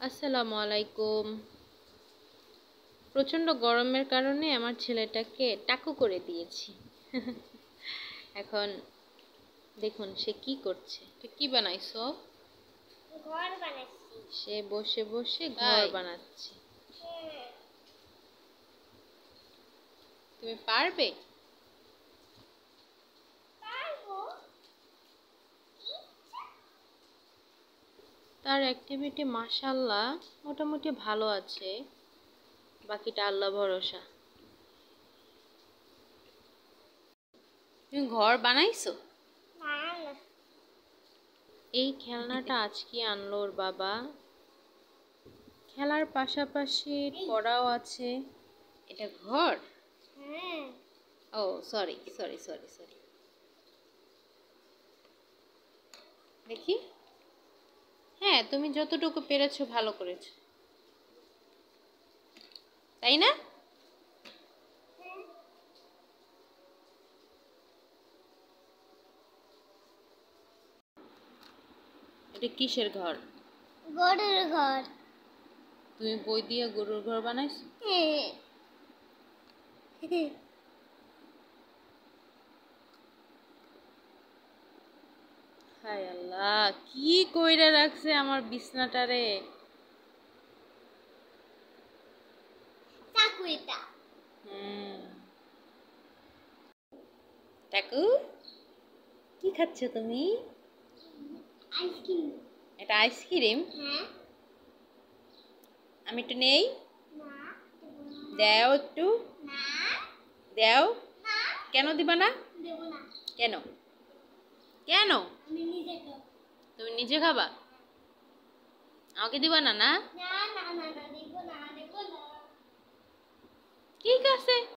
আসসালামু আলাইকুম। প্রচণ্ড গরমের কারণে আমার ছেলেটাকে টাকু করে দিয়েছি। এখন দেখুন সে কি করছে। কি বানাইছো? ঘর বানাচ্ছি। সে বসে বসে ঘর বানাচ্ছে। তুমি পারবে? তার অ্যাক্টিভিটি মাশাআল্লাহ মোটামুটি ভালো আছে, বাকিটা আল্লাহ ভরসা। তুমি ঘর বানাইছো? এই খেলনাটা আজকে আনলো ওর বাবা। খেলার পাশাপাশি পড়াও আছে। এটা ঘর? ও সরি সরি সরি সরি, দেখি। হ্যাঁ, তুমি যতটুকু পেরেছো ভালো করেছো, তাই না? এটা কিসের ঘর? গরুর ঘর। তুমি বই দিয়ে গরুর ঘর বানাইছো? হায় আল্লাহ, কি কইরা রাখছে আমার বিছনাটারে। চাকু এটা। টাকু, কি খাচ্ছ তুমি? আইসক্রিম। এটা আইসক্রিম? হ্যাঁ। আমি একটু নেই? না। দাও একটু। না। দাও। না। কেন দিবা না? দেব না। কেন কেন? আমি নিজে খাবো। তুমি নিজে খাবা? আমাকে দিবা না? না না না না না, দেব না, দেব না। ঠিক আছে।